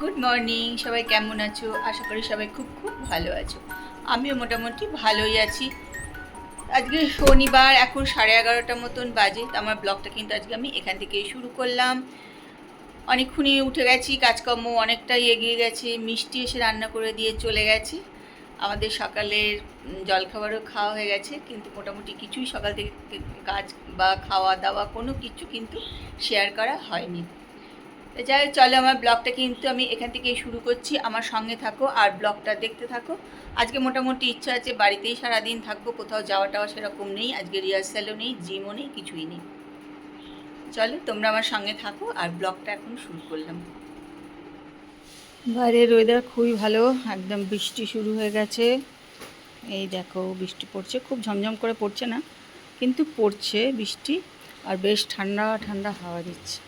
Good morning, সবাই কেমন আছো? আশা করি সবাই খুব খুব ভালো আছো। আমিও মোটামুটি ভালোই আছি। আজকে শনিবার, এখন 11:30 মতন বাজে। তো আমার ব্লগটা কিন্তু আজকে আমি এখান থেকেই শুরু করলাম। অনেকক্ষণই উঠে গেছি, কাজকর্ম অনেকটাই এগিয়ে গেছে। মিষ্টি এসে রান্না করে দিয়ে চলে গেছে। আমাদের সকালের জলখাবারও খাওয়া হয়ে গেছে, কিন্তু মোটামুটি কিছুই সকাল থেকে কাজ বা খাওয়া দাওয়া কোনো কিছু কিন্তু শেয়ার করা হয়নি। যাই হোক, চলো আমার ব্লগটা কিন্তু আমি এখান থেকেই শুরু করছি। আমার সঙ্গে থাকো আর ব্লগটা দেখতে থাকো। আজকে মোটামুটি ইচ্ছা আছে বাড়িতেই সারাদিন থাকবো, কোথাও যাওয়া টাওয়া সেরকম নেই। আজকে রিহার্সালও নেই, জিমও নেই, কিছুই নেই। চলো তোমরা আমার সঙ্গে থাকো আর ব্লগটা এখন শুরু করলাম। বাইরের ওয়েদার খুবই ভালো, একদম বৃষ্টি শুরু হয়ে গেছে। এই দেখো বৃষ্টি পড়ছে, খুব ঝমঝম করে পড়ছে না, কিন্তু পড়ছে বৃষ্টি। আর বেশ ঠান্ডা ঠান্ডা হাওয়া দিচ্ছে।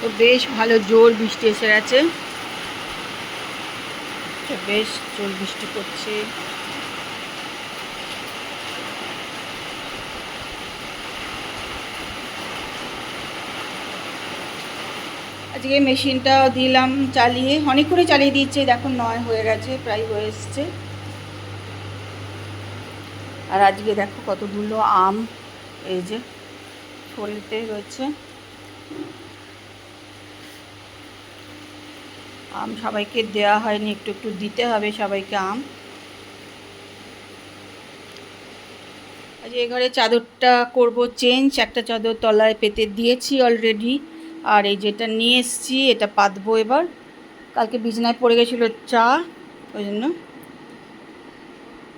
তো বেশ ভালো জোর বৃষ্টি এসে গেছে, বেশ জোর বৃষ্টি পড়ছে। আজকে মেশিনটা দিলাম চালিয়ে, অনেকক্ষণই চালিয়ে দিচ্ছে, দেখো 9 হয়ে গেছে, প্রায় হয়ে এসছে। আর আজকে দেখো কতগুলো আম এই যে থলিতে রয়েছে। আম সবাইকে দেওয়া হয়নি, একটু একটু দিতে হবে সবাইকে আম। আজ এই ঘরে চাদরটা করব চেঞ্জ, একটা চাদর তলায় পেতে দিয়েছি অলরেডি। আর এই যেটা নিয়ে এসছি এটা পাতবো এবার। কালকে বিছানায় পড়ে গেছিলো চা, ওই জন্য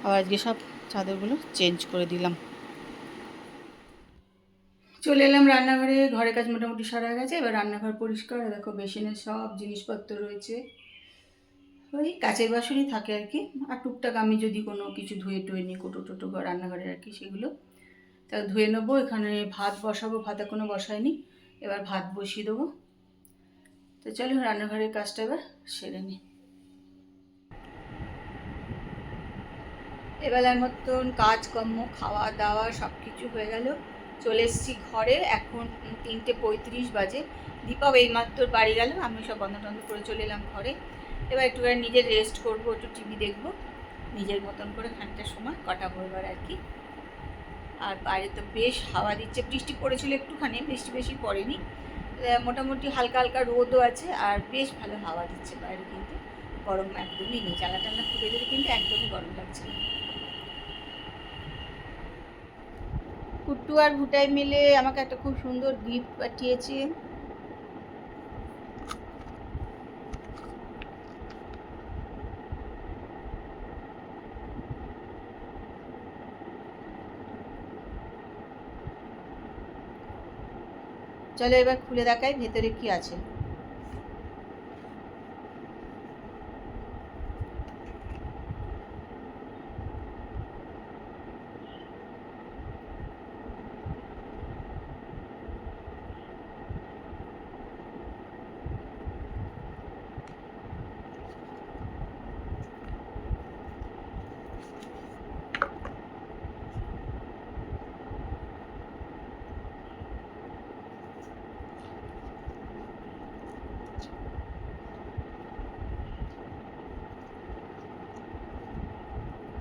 আবার আজকে সব চাদরগুলো চেঞ্জ করে দিলাম। চলে এলাম রান্নাঘরে, ঘরের কাজ মোটামুটি সারা গেছে। এবার রান্নাঘর পরিষ্কার, দেখো বেসিনের সব জিনিসপত্র রয়েছে। ওই কাচের বাসনই থাকে আর কি। আর টুকটাক আমি যদি কোনো কিছু ধুয়ে টুয়ে নিই, কোটো টোটো রান্নাঘরে আর কি, সেগুলো তা ধুয়ে নেবো। এখানে ভাত বসাবো, ভাত এখনো বসায়নি, এবার ভাত বসিয়ে দেবো। তো চলো রান্নাঘরের কাজটা এবার সেরে নিই। এবেলার মতন কাজকর্ম খাওয়া দাওয়া সব কিছু হয়ে গেল। চলে এসেছি ঘরে, এখন 3:35 বাজে। দীপাও এইমাত্র বাড়ি গেল, আমি সব বন্ধ টন্ধ করে চলে এলাম ঘরে। এবার একটুখানি নিজের রেস্ট করবো, একটু টিভি দেখবো, নিজের মতন করে খানিকটা সময় কাটাবো এবার আর কি। আর বাইরে তো বেশ হাওয়া দিচ্ছে, বৃষ্টি পড়েছিল একটুখানি, বৃষ্টি বেশি পড়েনি। মোটামুটি হালকা হালকা রোদও আছে, আর বেশ ভালো হাওয়া দিচ্ছে বাইরে, কিন্তু গরম একদমই নেই। জানলা টানলা খুলে দিলে কিন্তু একদমই গরম লাগছে না। কুট্টু আর ভুটাই মিলে আমাকে একটা খুব সুন্দর গিফট পাঠিয়েছে। চলো এবার খুলে দেখাই ভেতরে কি আছে।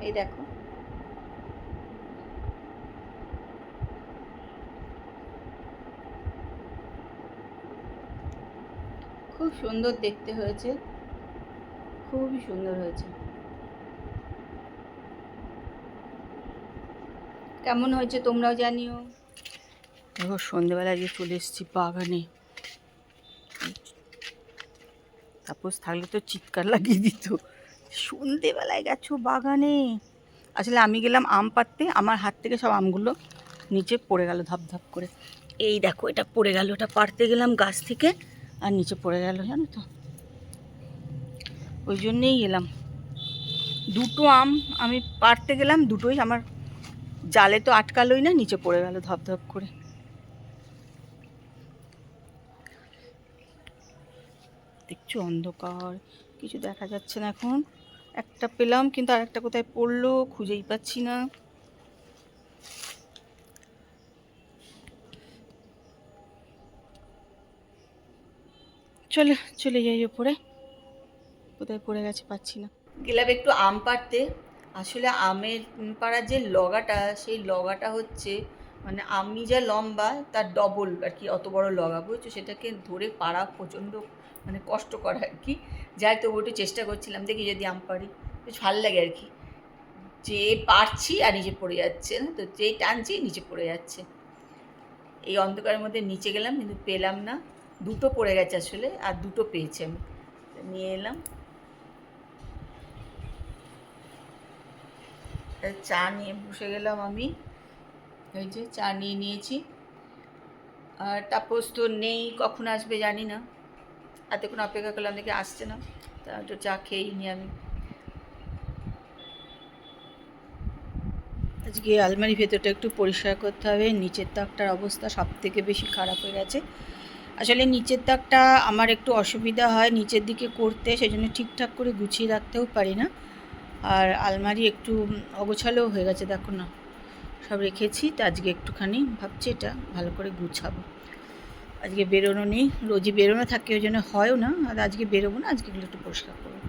এই দেখো, খুব সুন্দর দেখতে হয়েছে, খুবই সুন্দর হয়েছে। কেমন হয়েছে তোমরাও জানিও। দেখো সন্ধেবেলা গিয়ে চলে এসেছি বাগানে। তাপস থাকলে তো চিৎকার লাগিয়ে দিত, সন্ধেবেলায় গেছো বাগানে। আসলে আমি গেলাম আম পাড়তে, আমার হাত থেকে সব আমগুলো নিচে পড়ে গেল ধাপ ধাপ করে। এই দেখো এটা পড়ে গেল, ওটা পাড়তে গেলাম গাছ থেকে আর নিচে পড়ে গেল, জানো তো, ওই জন্যেই এলাম। দুটো আম আমি পাড়তে গেলাম, দুটোই আমার জালে তো আটকালোই না, নিচে পড়ে গেল ধপ ধপ করে। দেখছো অন্ধকার, কিছু দেখা যাচ্ছে না এখন। একটা পেলাম, কিন্তু আর একটা কোথায় পড়লো খুঁজেই পাচ্ছি না। চলে চলে যাই ওপরে, কোথায় পড়ে গেছে পাচ্ছি না। গেলাম একটু আম পাড়তে। আসলে আমের পাড়ার যে লগাটা, সেই লগাটা হচ্ছে মানে আমি যা লম্বা তার ডবল আর কি, অত বড় লগা, বুঝছো? সেটাকে ধরে পাড়া প্রচণ্ড মানে কষ্টকর আর কি। যাই তবু একটু চেষ্টা করছিলাম, দেখি যদি আম পারি, বেশ ভালো লাগে আর কি। যে পারছি আর নিচে পড়ে যাচ্ছে না, তো যেই টানছি নিচে পড়ে যাচ্ছে। এই অন্ধকারের মধ্যে নিচে গেলাম কিন্তু পেলাম না, দুটো পড়ে গেছে আসলে, আর দুটো পেয়েছি আমি, নিয়ে এলাম। চা নিয়ে বসে গেলাম আমি, এই যে চা নিয়ে নিয়েছি। আর তাপস তো নেই, কখন আসবে জানি না, এতক্ষণ অপেক্ষা করলাম, দেখে আসছে না, তা একটু চা খেয়েই নি আমি। আজকে আলমারির ভেতরটা একটু পরিষ্কার করতে হবে, নিচের তাকটার অবস্থা সব থেকে বেশি খারাপ হয়ে গেছে। আসলে নিচের তাকটা আমার একটু অসুবিধা হয় নিচের দিকে করতে, সেই জন্য ঠিকঠাক করে গুছিয়ে রাখতেও পারি না। আর আলমারি একটু অগোছালোও হয়ে গেছে, দেখো না, সব রেখেছি। তো আজকে একটুখানি ভাবছি এটা ভালো করে গুছাবো। আজকে বেরোনো নেই, রোজই বেরোনো থাকে, ওই জন্য হয়ও না। আর আজকে বেরোবো না, আজকে এগুলো একটু পরিষ্কার করবো।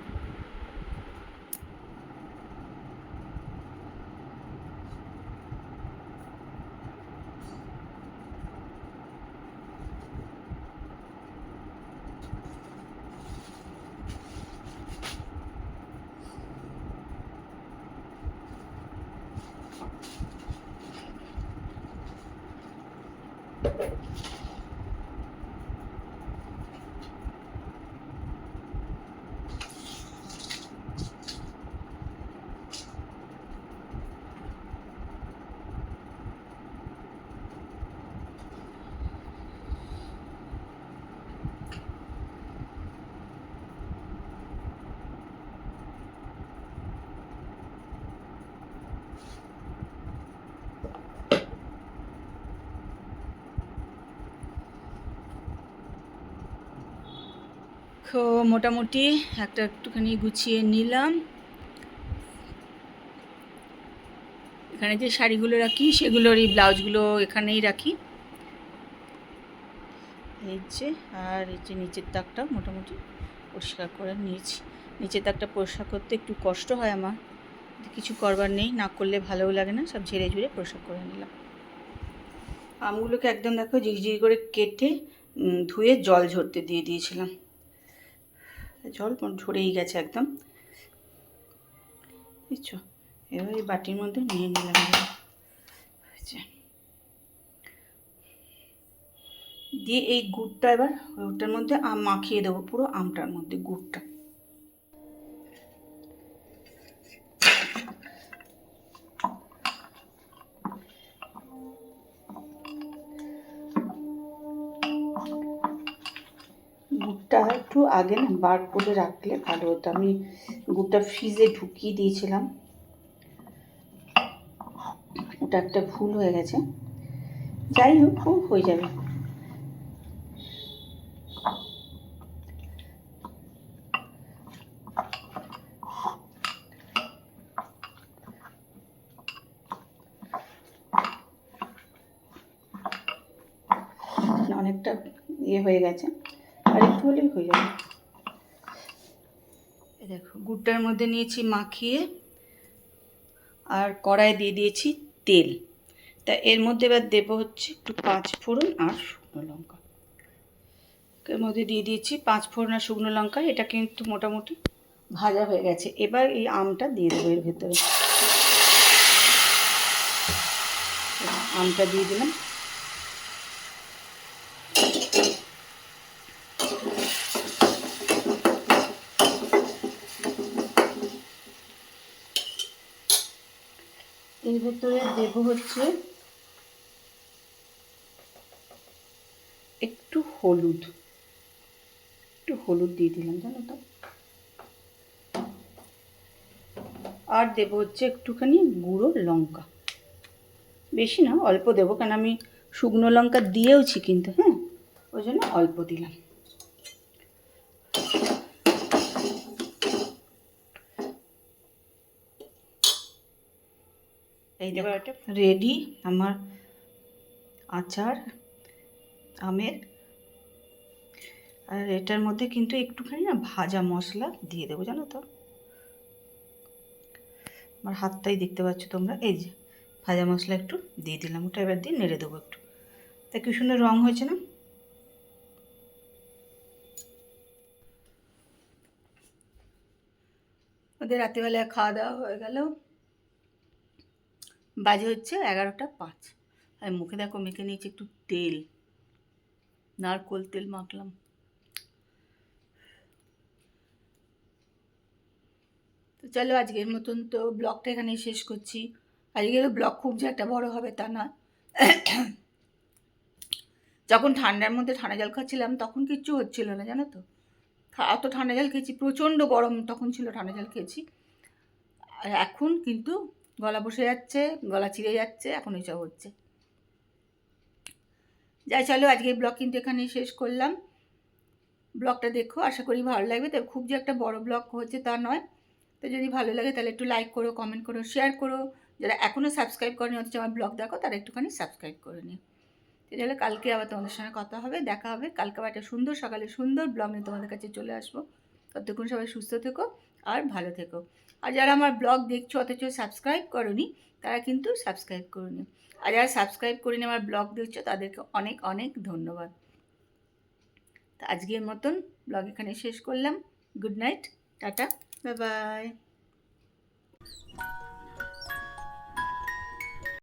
তো মোটামুটি একটা একটুখানি গুছিয়ে নিলাম। এখানে যে শাড়িগুলো রাখি সেগুলোর এই ব্লাউজগুলো এখানেই রাখি, এই যে। আর এই যে নিচের তাকটা মোটামুটি পরিষ্কার করে নিয়েছি। নিচের তাকটা পরিষ্কার করতে একটু কষ্ট হয় আমার, কিছু করবার নেই, না করলে ভালোও লাগে না, সব ঝেড়ে ঝুড়ে পরিষ্কার করে নিলাম। আমগুলোকে একদম দেখো ঝিরিঝিরি করে কেটে ধুয়ে জল ঝরতে দিয়ে দিয়েছিলাম, জল ঝরেই গেছে একদম, বুঝছো? এবার এই বাটির মধ্যে নিয়ে নিলাম, দিয়ে এই গুড়টা এবার ওটার মধ্যে মাখিয়ে দেবো, পুরো আমটার মধ্যে গুড়টা। গুড়টা একটু আগে না বার করে রাখলে ভালো হতো, আমি গুড়টা ফ্রিজে ঢুকিয়ে দিয়েছিলাম, ওটা একটা ভুল হয়ে গেছে। যাই হোক, হয়ে যাবে। অনেকটা ইয়ে হয়ে গেছে, আর একটু হলেই হয়ে যাবে। দেখো গুড়টার মধ্যে নিয়েছি মাখিয়ে, আর কড়াই দিয়ে দিয়েছি তেল। তা এর মধ্যে এবার দেবো হচ্ছে একটু 5 ফোড়ন আর শুকনো লঙ্কা, এর মধ্যে দিয়ে দিয়েছি 5 ফোড়ন আর শুকনো লঙ্কা। এটা কিন্তু মোটামুটি ভাজা হয়ে গেছে। এবার এই আমটা দিয়ে দেবো এর ভেতরে, আমটা দিয়ে দিলাম। এর ভেতরে দেবো হচ্ছে একটু হলুদ, দিয়ে দিলাম, জানো তো। আর দেবো হচ্ছে একটুখানি গুঁড়ো লঙ্কা, বেশি না, অল্প দেবো, কারণ আমি শুকনো লঙ্কা দিয়েওছি কিন্তু, হ্যাঁ, ওই জন্য অল্প দিলাম। এই দেখো রেডি আমার আচার আমের। আর এটার মধ্যে কিন্তু একটুখানি না ভাজা মশলা দিয়ে দেবো, জানো তো। আমার হাতটাই দেখতে পাচ্ছ তোমরা, এই যে ভাজা মশলা একটু দিয়ে দিলাম, ওটা এবার দিয়ে নেড়ে দেবো একটু। তা কি সুন্দর রং হয়েছে না। ওদের রাত্রিবেলায় খাওয়া দাওয়া হয়ে গেল, বাজে হচ্ছে 11টা 5। আমি মুখে দেখো মেখে নিয়েছি একটু তেল, নারকোল তেল মাখলাম। তো চলো আজকের মতন তো ব্লগটা এখানেই শেষ করছি। আজকের ব্লগ খুব যে একটা বড় হবে তা না। যখন ঠান্ডার মধ্যে ঠান্ডা জল খাচ্ছিলাম তখন কিচ্ছু হচ্ছিল না, জানো তো। অত ঠান্ডা জল খেয়েছি, প্রচণ্ড গরম তখন ছিল, ঠান্ডা জল খেয়েছি। আর এখন কিন্তু গলা বসে যাচ্ছে, গলা চিড়ে যাচ্ছে, এখন এইসব হচ্ছে। যাই চলো আজকের ব্লগ কিন্তু এখানেই শেষ করলাম। ব্লগটা দেখো, আশা করি ভালো লাগবে। তবে খুব যে একটা বড় ব্লগ হচ্ছে তা নয়। তো যদি ভালো লাগে তাহলে একটু লাইক করো, কমেন্ট করো, শেয়ার করো। যারা এখনও সাবস্ক্রাইব করেনি অথচ আমার ব্লগ দেখো, তারা একটুখানি সাবস্ক্রাইব করে নিও। তাহলে কালকে আবার তোমাদের সঙ্গে কথা হবে, দেখা হবে। কালকে আবার একটা সুন্দর সকালে সুন্দর ব্লগ নিয়ে তোমাদের কাছে চলে আসবো। ততক্ষণ সবাই সুস্থ থেকো আর ভালো থেকো। আর যারা আমার ব্লগ দেখছো অথচ সাবস্ক্রাইব করোনি, তারা কিন্তু সাবস্ক্রাইব করে নিও। আর যারা সাবস্ক্রাইব করে নিয়ে আমার ব্লগ দেখছো তাদেরকে অনেক অনেক ধন্যবাদ। তো আজকের মতন ব্লগ এখানে শেষ করলাম। Good night, tata, bye bye.